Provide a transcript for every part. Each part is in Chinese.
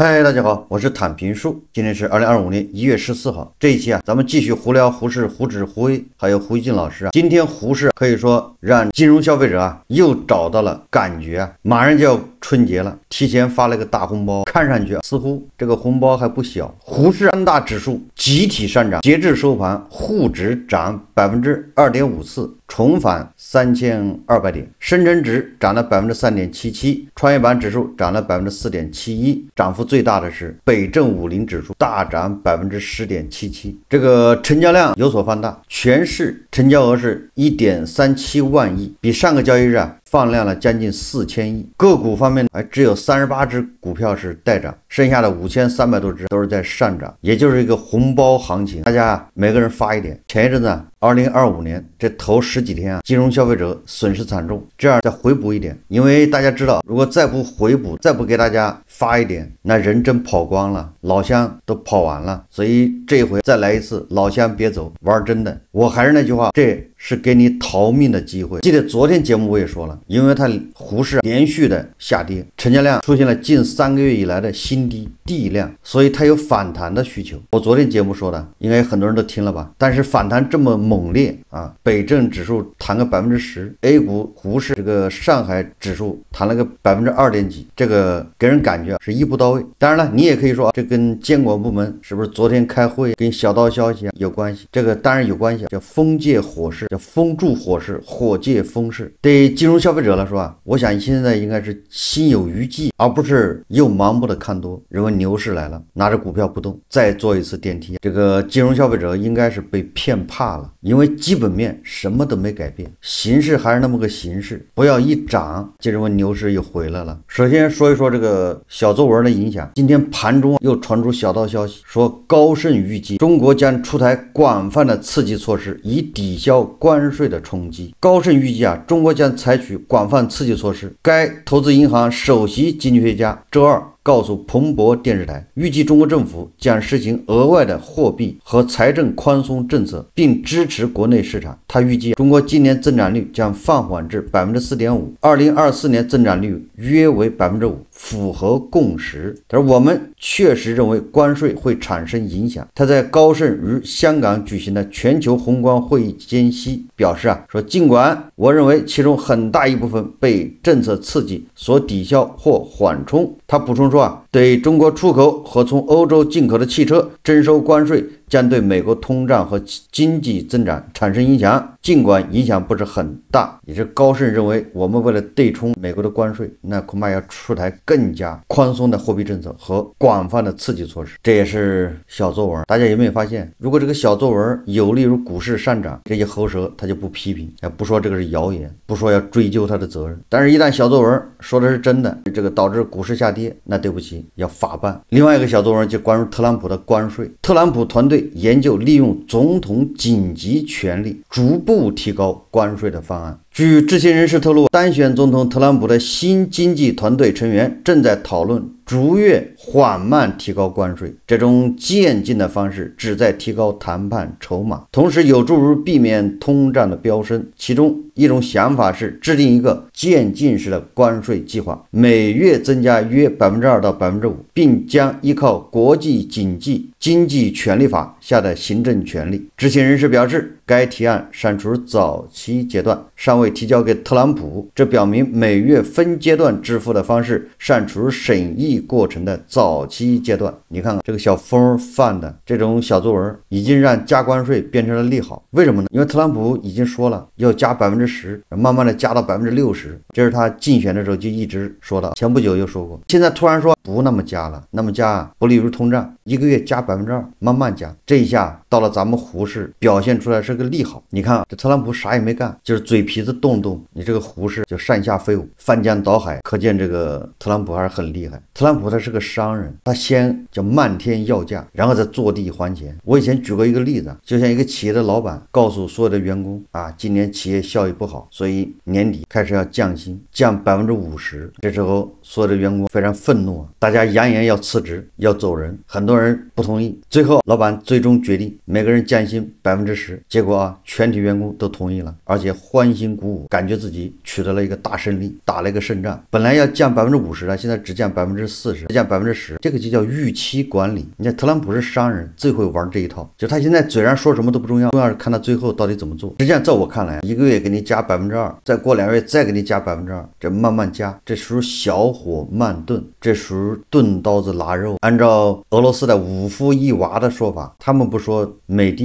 嗨，大家好，我是坦平树。今天是2025年1月14号。这一期咱们继续胡聊胡适、胡指、胡威，还有胡一进老师。今天胡适可以说让金融消费者又找到了感觉马上就要春节了，提前发了个大红包，看上去似乎这个红包还不小。胡适三大指数集体上涨，截至收盘，沪指涨2.54%，重返3200点；深成指涨了3.77%，创业板指数涨了4.71%，涨幅最大的是北证50指数大涨10.77%。这个成交量有所放大，全市成交额是1.37万亿，比上个交易日放量了将近4000亿。个股方面只有38只股票是带涨，剩下的5300多只都是在上涨，也就是一个红包行情，大家每个人发一点。前一阵子2025年这头10几天金融消费者损失惨重，这样再回补一点，因为大家知道，如果再不回补，再不给大家发一点，那人真跑光了，老乡都跑完了。所以这一回再来一次，老乡别走，玩真的。我还是那句话，这是给你逃命的机会。记得昨天节目我也说了，因为它胡适连续的下跌，成交量出现了近3个月以来的新低地量，所以它有反弹的需求。我昨天节目说的，应该很多人都听了吧？但是反弹这么猛烈北证指数弹个10%，A 股胡适这个上海指数弹了个2点几，这个给人感觉是一步到位。当然了，你也可以说这跟监管部门是不是昨天开会跟小道消息有关系？这个当然有关系，叫风借火势，叫风助火势，火借风势。对金融消费者来说我想现在应该是心有余悸，而不是又盲目的看多，认为牛市来了，拿着股票不动，再坐一次电梯。这个金融消费者应该是被骗怕了，因为基本面什么都没改变，形势还是那么个形势，不要一涨就认为牛市又回来了。首先说一说这个小作文的影响，今天盘中又传出小道消息，说高盛预计中国将出台广泛的刺激措施，以抵消关税的冲击。高盛预计中国将采取广泛刺激措施。该投资银行首席经济学家周二告诉彭博电视台，预计中国政府将实行额外的货币和财政宽松政策，并支持国内市场。他预计中国今年增长率将放缓至 4.5%，2024年增长率约为 5%， 符合共识。但是我们确实认为关税会产生影响。他在高盛于香港举行的全球宏观会议间隙表示说，尽管我认为其中很大一部分被政策刺激所抵消或缓冲。他补充说对中国出口和从欧洲进口的汽车征收关税将对美国通胀和经济增长产生影响，尽管影响不是很大。也是高盛认为，我们为了对冲美国的关税，那恐怕要出台更加宽松的货币政策和广泛的刺激措施。这也是小作文，大家有没有发现，如果这个小作文有利于股市上涨，这些喉舌他就不批评，不说这个是谣言，不说要追究他的责任。但是一旦小作文说的是真的，这个导致股市下跌，那对不起，要法办。另外一个小作文就关于特朗普的关税，特朗普团队研究利用总统紧急权力逐步提高关税的方案。据知情人士透露，当选总统特朗普的新经济团队成员正在讨论逐月缓慢提高关税，这种渐进的方式旨在提高谈判筹码，同时有助于避免通胀的飙升。其中一种想法是制定一个渐进式的关税计划，每月增加约 2% 到 5%， 并将依靠国际经济权利法下的行政权力。知情人士表示，该提案尚处早期阶段，尚未提交给特朗普，这表明每月分阶段支付的方式尚处审议过程的早期阶段。你看看这个小风放的这种小作文，已经让加关税变成了利好。为什么呢？因为特朗普已经说了要加10%，慢慢的加到60%，这是他竞选的时候就一直说的，前不久又说过，现在突然说不那么加了，那么加不利于通胀，一个月加2%，慢慢加，这一下到了咱们胡适表现出来是个利好。你看这特朗普啥也没干，就是嘴皮子动动，你这个胡适就上下飞舞，翻江倒海，可见这个特朗普还是很厉害。特朗普他是个商人，他先叫漫天要价，然后再坐地还钱。我以前举过一个例子，就像一个企业的老板告诉所有的员工今年企业效益不好，所以年底开始要降薪，降50%。这时候所有的员工非常愤怒，大家扬言要辞职，要走人，很多人不同意。最后老板最终决定每个人降薪10%，结果果啊，全体员工都同意了，而且欢欣鼓舞，感觉自己取得了一个大胜利，打了一个胜仗。本来要降50%的，现在只降40%，降10%，这个就叫预期管理。你看特朗普是商人，最会玩这一套，就他现在嘴上说什么都不重要，重要是看他最后到底怎么做。实际上，在我看来，1个月给你加2%，再过2个月再给你加2%，这慢慢加，这属于小火慢炖，这属于钝刀子拉肉。按照俄罗斯的5夫1娃的说法，他们不说美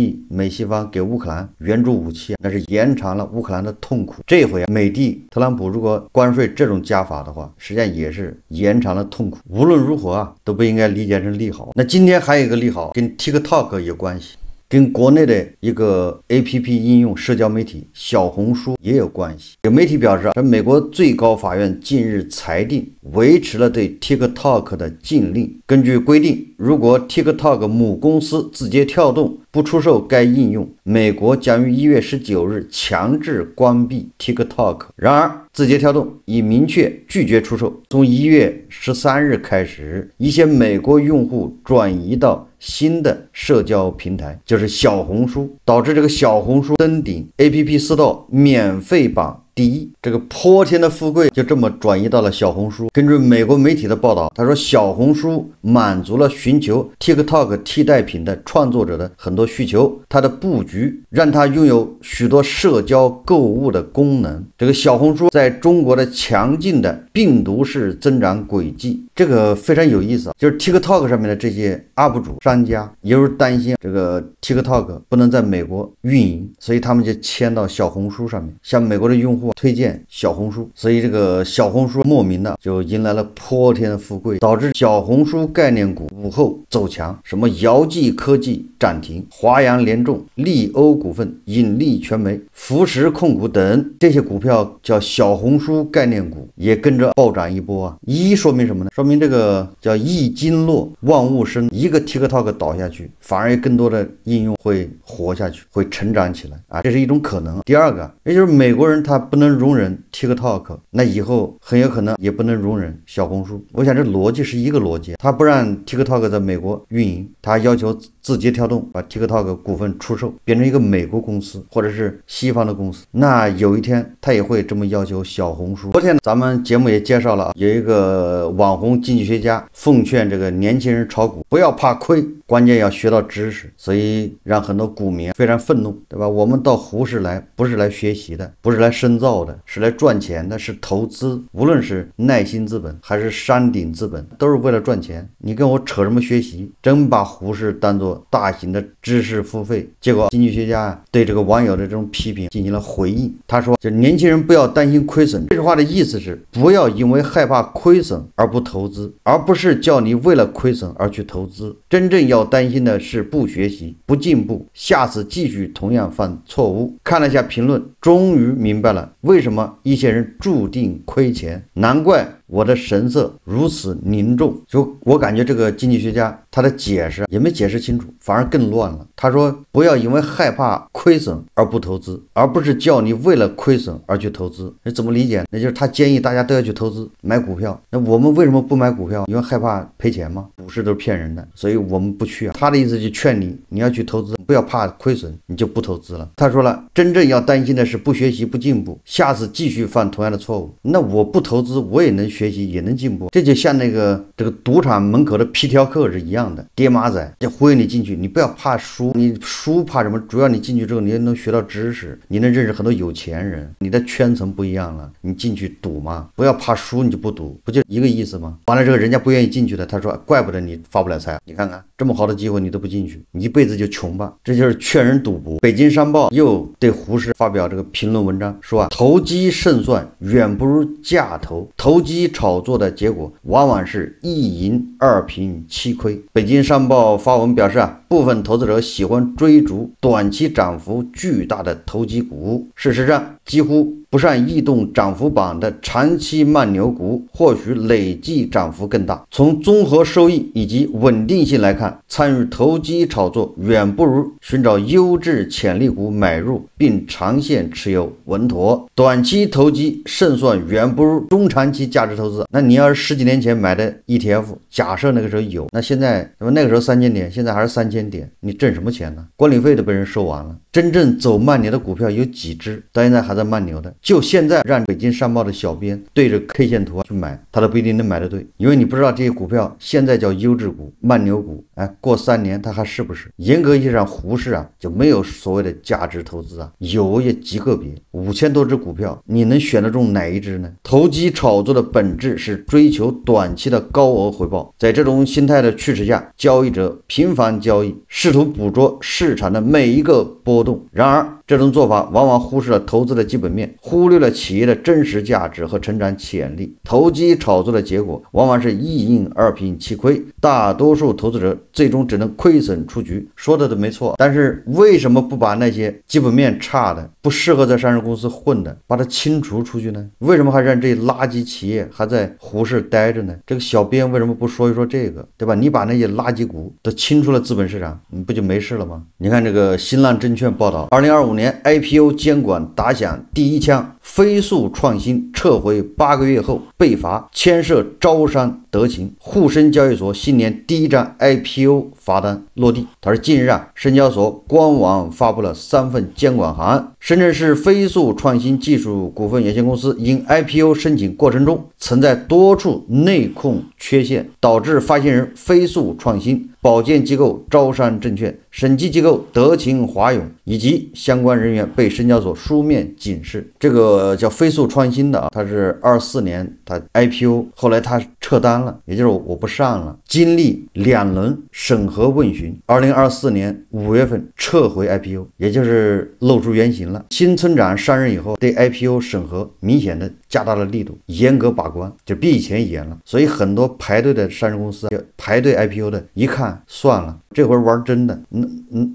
西方给乌克兰援助武器，那是延长了乌克兰的痛苦。这回美帝特朗普如果关税这种加法的话，实际上也是延长了痛苦。无论如何啊，都不应该理解成利好。那今天还有一个利好，跟 TikTok 有关系。跟国内的一个 APP 应用社交媒体小红书也有关系。有媒体表示，美国最高法院近日裁定维持了对 TikTok 的禁令。根据规定，如果 TikTok 母公司字节跳动不出售该应用，美国将于1月19日强制关闭 TikTok。然而，字节跳动已明确拒绝出售。从1月13日开始，一些美国用户转移到新的社交平台，就是小红书，导致这个小红书登顶 APP Store 免费榜第一，这个泼天的富贵就这么转移到了小红书。根据美国媒体的报道，他说小红书满足了寻求 TikTok 替代品的创作者的很多需求，它的布局让它拥有许多社交购物的功能。这个小红书在中国的强劲的病毒式增长轨迹，这个非常有意思，就是 TikTok 上面的这些 UP 主商家也是担心这个 TikTok 不能在美国运营，所以他们就迁到小红书上面，向美国的用户推荐小红书，所以这个小红书莫名的就迎来了泼天的富贵，导致小红书概念股午后走强，什么姚记科技涨停，华阳联众、利欧股份、引力传媒、福实控股等这些股票叫小红书概念股也跟着暴涨一波啊！说明什么呢？说明这个叫一经落万物生，一个 TikTok 倒下去，反而有更多的应用会活下去，会成长起来啊，这是一种可能。第二个，也就是美国人他不能容忍 TikTok， 那以后很有可能也不能容忍小红书。我想这逻辑是一个逻辑，他不让 TikTok 在美国运营，他要求字节跳动把 TikTok 股份出售，变成一个美国公司或者是西方的公司，那有一天他也会这么要求小红书。昨天咱们节目也介绍了，有一个网红经济学家奉劝这个年轻人炒股不要怕亏，关键要学到知识，所以让很多股民非常愤怒，对吧？我们到胡适来不是来学习的，不是来深造的，是来赚钱的，是投资。无论是耐心资本还是山顶资本，都是为了赚钱。你跟我扯什么学习？真把胡适当作大型的知识付费。结果经济学家对这个网友的这种批评进行了回应，他说就年轻人不要担心亏损，这句话的意思是不要因为害怕亏损而不投资，而不是叫你为了亏损而去投资。真正要担心的是不学习不进步，下次继续同样犯错误。看了一下评论，终于明白了为什么一些人注定亏钱，难怪我的神色如此凝重。就我感觉这个经济学家他的解释也没解释清楚，反而更乱了。他说不要因为害怕亏损而不投资，而不是叫你为了亏损而去投资。你怎么理解？那就是他建议大家都要去投资买股票。那我们为什么不买股票？因为害怕赔钱吗？股市都是骗人的，所以我们不去啊。他的意思就劝你要去投资，不要怕亏损，你就不投资了。他说了，真正要担心的是不学习不进步，下次继续犯同样的错误。那我不投资我也能学习也能进步，这就像这个赌场门口的皮条客是一样的，爹妈仔就忽悠你进去，你不要怕输，你输怕什么？主要你进去之后你能学到知识，你能认识很多有钱人，你的圈层不一样了，你进去赌嘛，不要怕输你就不赌，不就一个意思吗？完了之后人家不愿意进去的，他说怪不得你发不了财，你看看这么好的机会你都不进去，你一辈子就穷吧，这就是劝人赌博。北京商报又对胡适发表这个评论文章，说投机胜算远不如价投，投机炒作的结果往往是1赢2平7亏。北京商报发文表示部分投资者喜欢追逐短期涨幅巨大的投机股。事实上，几乎不善异动涨幅榜的长期慢牛股，或许累计涨幅更大。从综合收益以及稳定性来看，参与投机炒作远不如寻找优质潜力股买入，并长线持有稳妥。短期投机胜算远不如中长期价值投资。那你要是10几年前买的 ETF， 假设那个时候有，那现在那个时候3000点，现在还是3000点，你挣什么钱呢？管理费都被人收完了。真正走慢牛的股票有几只到现在还在慢牛的？就现在让北京商报的小编对着 K 线图去买，他都不一定能买得对，因为你不知道这些股票现在叫优质股、慢牛股，过3年它还是不是？严格意义上，胡适就没有所谓的价值投资有也极个别，5000多只股票，你能选得中哪一只呢？投机炒作的本质是追求短期的高额回报，在这种心态的驱使下，交易者频繁交易，试图捕捉市场的每一个波动。然而，这种做法往往忽视了投资的基本面，忽略了企业的真实价值和成长潜力。投机炒作的结果往往是一赢二平七亏，大多数投资者最终只能亏损出局。说的都没错，但是为什么不把那些基本面差的、不适合在上市公司混的，把它清除出去呢？为什么还让这些垃圾企业还在胡适待着呢？这个小编为什么不说一说这个，对吧？你把那些垃圾股都清出了资本市场，你不就没事了吗？你看这个新浪证券报道，2025年 IPO 监管打响第一枪，飞速创新撤回8个月后被罚，牵涉招商德勤。沪深交易所新年第一张 IPO 罚单落地。他说近日深交所官网发布了3份监管函案。深圳市飞速创新技术股份有限公司因 IPO 申请过程中存在多处内控缺陷，导致发行人飞速创新、保荐机构招商证券、审计机构德勤华永以及相关人员被深交所书面警示。这个叫飞速创新的他是24年他 IPO， 后来他撤单了，也就是我不上了，经历2轮审核问询，2024年5月份撤回 IPO， 也就是露出原形了。新村长上任以后，对 IPO 审核明显的加大了力度，严格把关，就比以前严了。所以很多排队的上市公司排队 IPO 的，一看算了，这回玩真的，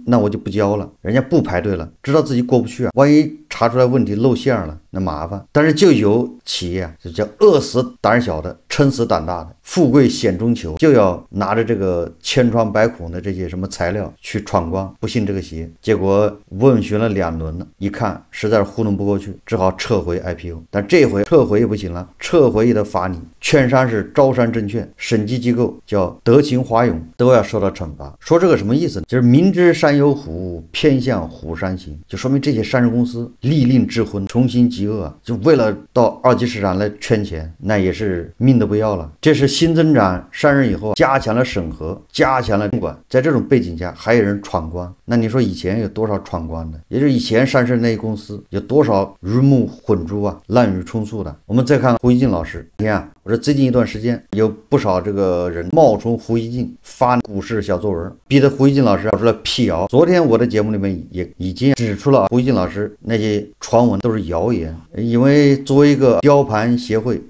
那我就不交了。人家不排队了，知道自己过不去万一查出来问题露馅了，那麻烦。但是就有企业就叫饿死胆小的，撑死胆大的，富贵险中求，就要拿着这个千疮百孔的这些什么材料去闯关，不信这个邪。结果问询了2轮了，一看实在是糊弄不过去，只好撤回 IPO。但这回撤回也不行了，撤回也得罚你。券商是招商证券，审计机构叫德勤华永都要受到惩罚。说这个什么意思呢？就是明知山有虎，偏向虎山行，就说明这些上市公司利令智昏，重新极恶，就为了到二级市场来圈钱，那也是命都不要了。这是新增长上任以后加强了审核，加强了监管，在这种背景下还有人闯关，那你说以前有多少闯关的？也就是以前上市那些公司有多少鱼目混珠滥竽充数的。我们再看胡一静老师，你看我说最近一段时间有不少这个人冒充胡一静发股市小作文，逼得胡一静老师出来辟谣。昨天我的节目里面也已经指出了胡一静老师那些传闻都是谣言。因为作为一个雕盘协会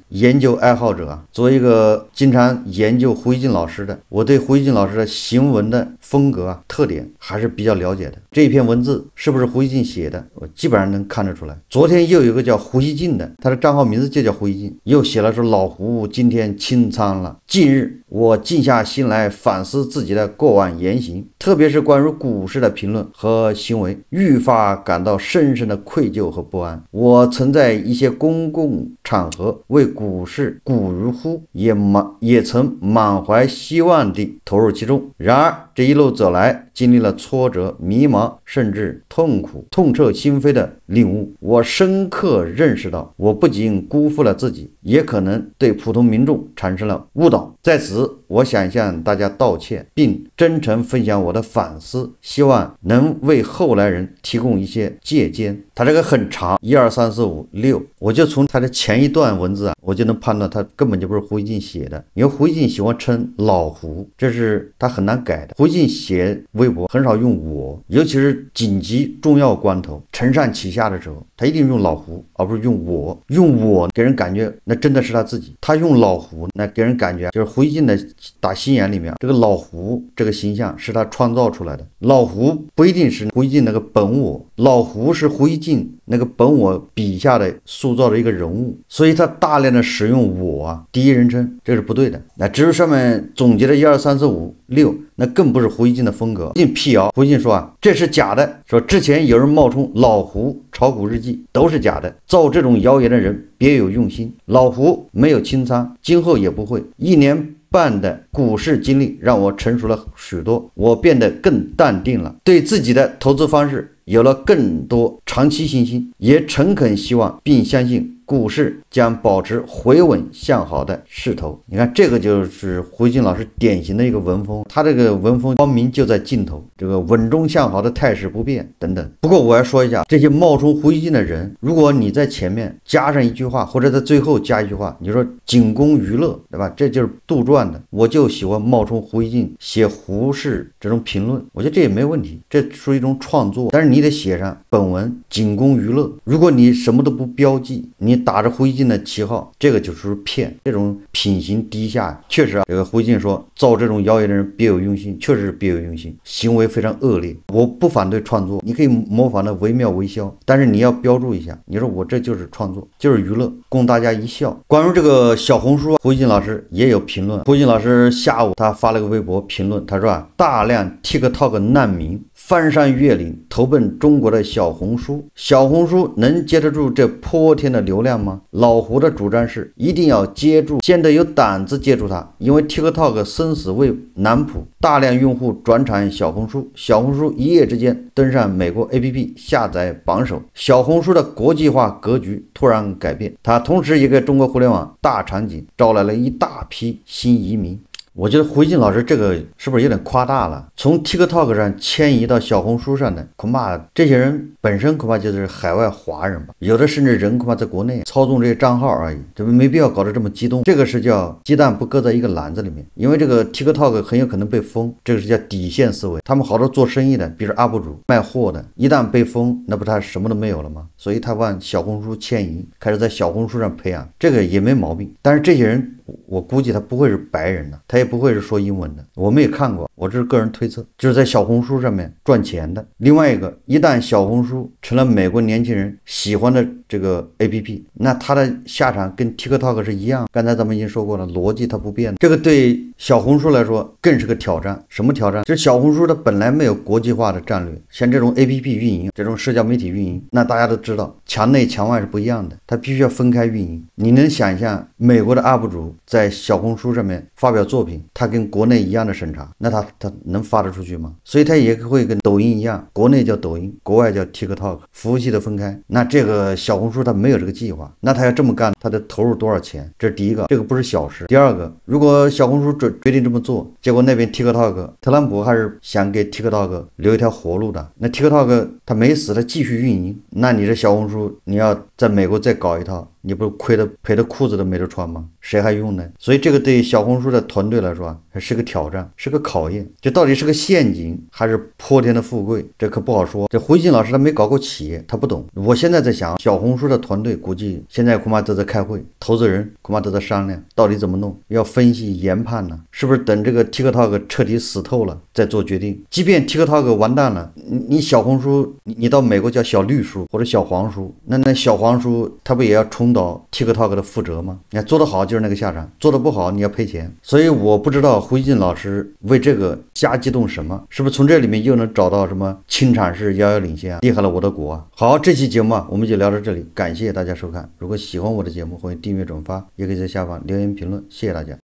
研究爱好者作为一个经常研究胡一静老师的，我对胡一静老师的行文的风格特点还是比较了解的。这一篇文字是不是胡一静写的，我基本上能看得出来。昨天又有一个叫胡一静的，他的账号名字就叫胡一静，又写了说老胡今天清仓了。近日我静下心来反思自己的过往言行，特别是关于股市的评论和行为，愈发感到深深的愧疚和不安。我曾在一些公共场合为股市鼓如呼，也曾满怀希望地投入其中。然而这一路走来，经历了挫折、迷茫，甚至痛苦，痛彻心扉的领悟。我深刻认识到，我不仅辜负了自己，也可能对普通民众产生了误导。在此，我想向大家道歉，并真诚分享我的反思，希望能为后来人提供一些借鉴。他这个很长，1、2、3、4、5、6，我就从他的前一段文字我就能判断他根本就不是胡一静写的。因为胡一静喜欢称老胡，这是他很难改的。胡一静写微博很少用我，尤其是紧急重要关头、承上启下的时候，他一定用老胡，而不是用我。用我给人感觉那真的是他自己，他用老胡那给人感觉就是胡一静的打心眼里面，这个老胡这个形象是他创造出来的。老胡不一定是胡锡进那个本我，老胡是胡锡进那个本我笔下的塑造的一个人物，所以他大量的使用我啊第一人称，这是不对的。那至于上面总结的1、2、3、4、5、6，那更不是胡锡进的风格。胡锡进辟谣，胡锡进说啊，这是假的，说之前有人冒充老胡炒股日记，都是假的，造这种谣言的人别有用心。老胡没有清仓，今后也不会。1年半的股市经历让我成熟了许多，我变得更淡定了，对自己的投资方式有了更多长期信心，也诚恳希望并相信股市将保持回稳向好的势头。你看，这个就是胡锡进老师典型的一个文风，他这个文风光明就在尽头，这个稳中向好的态势不变等等。不过我要说一下，这些冒充胡锡进的人，如果你在前面加上一句话，或者在最后加一句话，你说仅供娱乐，对吧？这就是杜撰的。我就喜欢冒充胡锡进写胡适这种评论，我觉得这也没问题，这属于一种创作，但是你得写上本文仅供娱乐。如果你什么都不标记，你打着胡锡进的旗号，这个就是骗，这种品行低下。确实啊，这个胡锡进说造这种谣言的人别有用心，确实是别有用心，行为非常恶劣。我不反对创作，你可以模仿的惟妙惟肖，但是你要标注一下，你说我这就是创作，就是娱乐，供大家一笑。关于这个小红书，胡锡进老师也有评论。胡锡进老师下午他发了个微博评论，他说啊，大量 TikTok 难民翻山越岭投奔中国的小红书，小红书能接得住这泼天的流量吗？老胡的主张是一定要接住，先得有胆子接住它，因为 TikTok 生死未难卜，大量用户转产小红书，小红书一夜之间登上美国 APP 下载榜首，小红书的国际化格局突然改变，它同时也给中国互联网大场景招来了一大批新移民。我觉得胡锡进老师这个是不是有点夸大了？从 TikTok 上迁移到小红书上的，恐怕这些人本身恐怕就是海外华人吧，有的甚至人恐怕在国内操纵这些账号而已，这没必要搞得这么激动。这个是叫鸡蛋不搁在一个篮子里面，因为这个 TikTok 很有可能被封，这个是叫底线思维。他们好多做生意的，比如 UP 主卖货的，一旦被封，那不他什么都没有了吗？所以他往小红书迁移，开始在小红书上培养，这个也没毛病。但是这些人我估计他不会是白人的，他也不会是说英文的，我们也看过，我这是个人推测，就是在小红书上面赚钱的。另外一个，一旦小红书成了美国年轻人喜欢的这个 APP， 那它的下场跟 TikTok 是一样。刚才咱们已经说过了，逻辑它不变，这个对小红书来说更是个挑战。什么挑战？就是小红书它本来没有国际化的战略，像这种 APP 运营，这种社交媒体运营，那大家都知道墙内墙外是不一样的，它必须要分开运营。你能想象美国的 UP 主在小红书上面发表作品，他跟国内一样的审查，那他能发得出去吗？所以他也会跟抖音一样，国内叫抖音，国外叫 TikTok， 服务器的分开。那这个小红书他没有这个计划，那他要这么干，他得投入多少钱？这是第一个，这个不是小事。第二个，如果小红书决定这么做，结果那边 TikTok， 特朗普还是想给 TikTok 留一条活路的，那 TikTok 他没死，他继续运营，那你这小红书你要在美国再搞一套，你不亏得赔的裤子都没得穿吗？谁还用呢？所以这个对小红书的团队来说啊，还是个挑战，是个考验。这到底是个陷阱还是泼天的富贵？这可不好说。这胡锡进老师他没搞过企业，他不懂。我现在在想，小红书的团队估计现在恐怕都在开会，投资人恐怕都在商量到底怎么弄，要分析研判呢，是不是等这个 TikTok 彻底死透了再做决定？即便 TikTok 完蛋了，你小红书你到美国叫小绿书或者小黄书，那小黄书它不也要重蹈 TikTok 的覆辙吗？你看做得好就是那个下场，做得不好你要赔钱。所以我不知道胡锡进老师为这个瞎激动什么，是不是从这里面又能找到什么清产是遥遥领先啊，厉害了我的国啊。好，这期节目啊我们就聊到这里，感谢大家收看。如果喜欢我的节目，欢迎订阅转发，也可以在下方留言评论，谢谢大家。